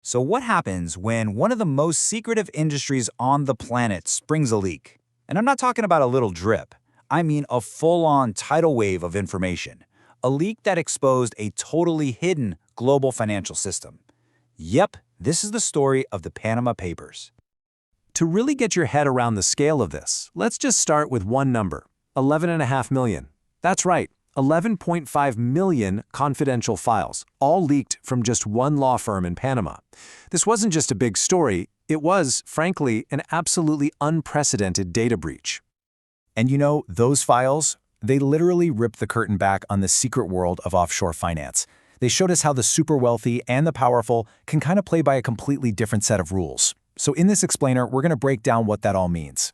So what happens when one of the most secretive industries on the planet springs a leak? And I'm not talking about a little drip. I mean a full-on tidal wave of information. A leak that exposed a totally hidden global financial system. Yep, this is the story of the Panama Papers. To really get your head around the scale of this, let's just start with one number, 11.5 million. That's right, 11.5 million confidential files, all leaked from just one law firm in Panama. This wasn't just a big story, it was, frankly, an absolutely unprecedented data breach. And you know, those files, they literally ripped the curtain back on the secret world of offshore finance. They showed us how the super wealthy and the powerful can kind of play by a completely different set of rules. So in this explainer, we're going to break down what that all means.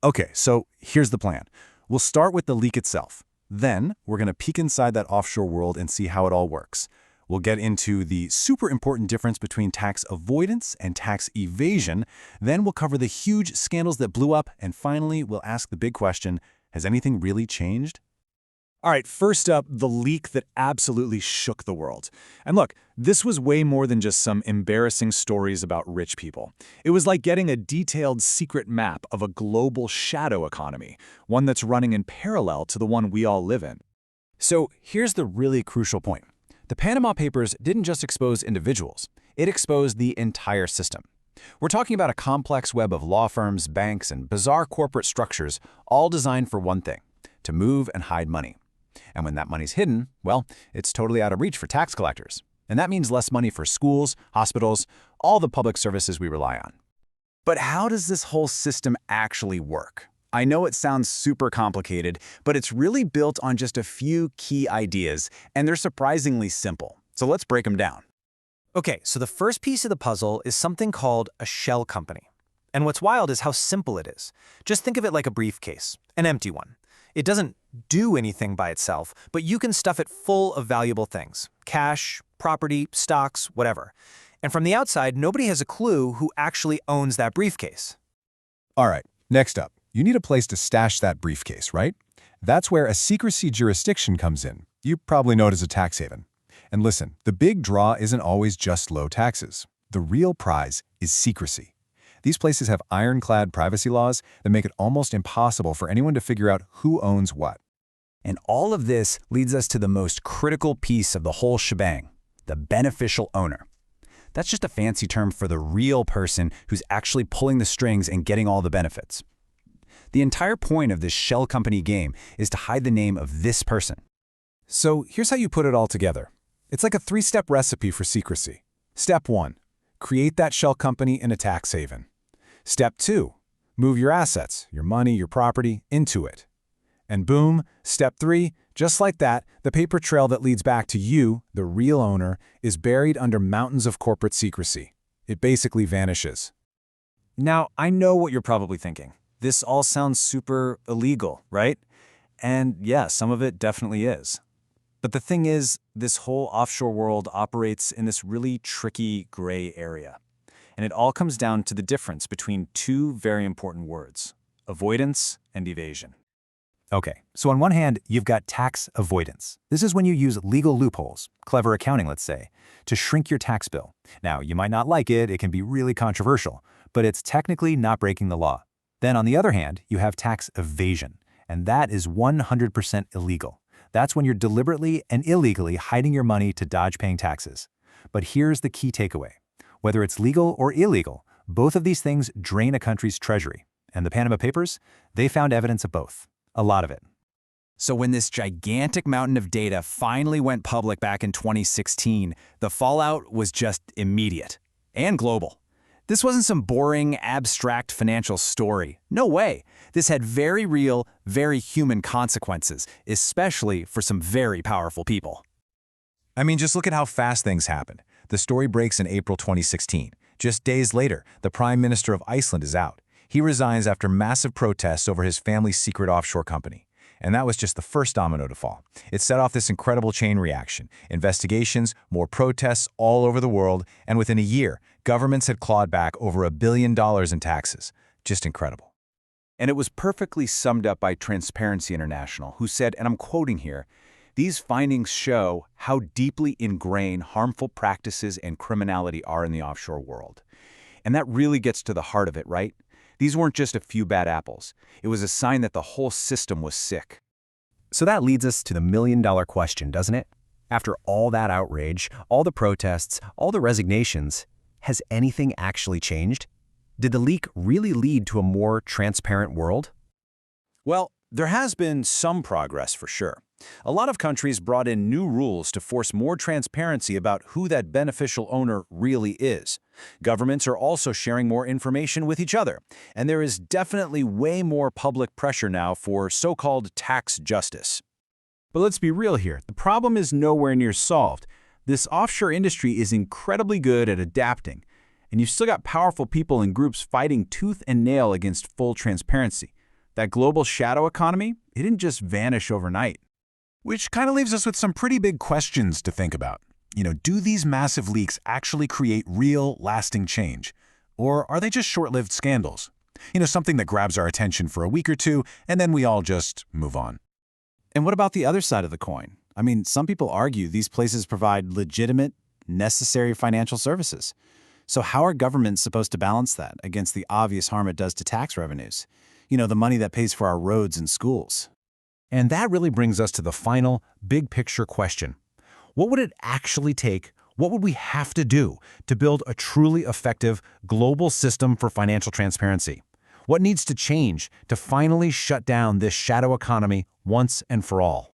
Okay, so here's the plan. We'll start with the leak itself. Then, we're going to peek inside that offshore world and see how it all works. We'll get into the super important difference between tax avoidance and tax evasion. Then we'll cover the huge scandals that blew up. And finally, we'll ask the big question, has anything really changed? All right, first up, the leak that absolutely shook the world. And look, this was way more than just some embarrassing stories about rich people. It was like getting a detailed secret map of a global shadow economy, one that's running in parallel to the one we all live in. So here's the really crucial point. The Panama Papers didn't just expose individuals, it exposed the entire system. We're talking about a complex web of law firms, banks, and bizarre corporate structures, all designed for one thing, to move and hide money. And when that money's hidden, well, it's totally out of reach for tax collectors. And that means less money for schools, hospitals, all the public services we rely on. But how does this whole system actually work? I know it sounds super complicated, but it's really built on just a few key ideas, and they're surprisingly simple. So let's break them down. Okay, so the first piece of the puzzle is something called a shell company. And what's wild is how simple it is. Just think of it like a briefcase, an empty one. It doesn't do anything by itself, but you can stuff it full of valuable things. Cash, property, stocks, whatever. And from the outside, nobody has a clue who actually owns that briefcase. All right, next up, you need a place to stash that briefcase, right? That's where a secrecy jurisdiction comes in. You probably know it as a tax haven. And listen, the big draw isn't always just low taxes. The real prize is secrecy. These places have ironclad privacy laws that make it almost impossible for anyone to figure out who owns what. And all of this leads us to the most critical piece of the whole shebang, the beneficial owner. That's just a fancy term for the real person who's actually pulling the strings and getting all the benefits. The entire point of this shell company game is to hide the name of this person. So here's how you put it all together. It's like a three-step recipe for secrecy. Step 1. Create that shell company in a tax haven. Step 2. Move your assets, your money, your property, into it. And boom, step 3, just like that, the paper trail that leads back to you, the real owner, is buried under mountains of corporate secrecy. It basically vanishes. Now, I know what you're probably thinking. This all sounds super illegal, right? And yeah, some of it definitely is. But the thing is, this whole offshore world operates in this really tricky gray area. And it all comes down to the difference between two very important words, avoidance and evasion. Okay, so on one hand, you've got tax avoidance. This is when you use legal loopholes, clever accounting, let's say, to shrink your tax bill. Now, you might not like it, it can be really controversial, but it's technically not breaking the law. Then on the other hand, you have tax evasion, and that is 100% illegal. That's when you're deliberately and illegally hiding your money to dodge paying taxes. But here's the key takeaway. Whether it's legal or illegal, both of these things drain a country's treasury. And the Panama Papers, they found evidence of both. A lot of it. So when this gigantic mountain of data finally went public back in 2016, the fallout was just immediate and global. This wasn't some boring, abstract financial story. No way. This had very real, very human consequences, especially for some very powerful people. I mean, just look at how fast things happened. The story breaks in April 2016. Just days later, the Prime Minister of Iceland is out. He resigns after massive protests over his family's secret offshore company. And that was just the first domino to fall. It set off this incredible chain reaction. Investigations, more protests all over the world, and within a year, governments had clawed back over $1 billion in taxes. Just incredible. And it was perfectly summed up by Transparency International, who said, and I'm quoting here, These findings show how deeply ingrained harmful practices and criminality are in the offshore world. And that really gets to the heart of it, right? These weren't just a few bad apples. It was a sign that the whole system was sick. So that leads us to the million-dollar question, doesn't it? After all that outrage, all the protests, all the resignations, has anything actually changed? Did the leak really lead to a more transparent world? Well, there has been some progress for sure. A lot of countries brought in new rules to force more transparency about who that beneficial owner really is. Governments are also sharing more information with each other, and there is definitely way more public pressure now for so-called tax justice. But let's be real here. The problem is nowhere near solved. This offshore industry is incredibly good at adapting, and you've still got powerful people and groups fighting tooth and nail against full transparency. That global shadow economy, it didn't just vanish overnight. Which kind of leaves us with some pretty big questions to think about. Do these massive leaks actually create real, lasting change? Or are they just short-lived scandals? Something that grabs our attention for a week or two, and then we all just move on. And what about the other side of the coin? I mean, some people argue these places provide legitimate, necessary financial services. So how are governments supposed to balance that against the obvious harm it does to tax revenues? The money that pays for our roads and schools. And that really brings us to the final, big-picture question. What would it actually take, what would we have to do to build a truly effective global system for financial transparency? What needs to change to finally shut down this shadow economy once and for all?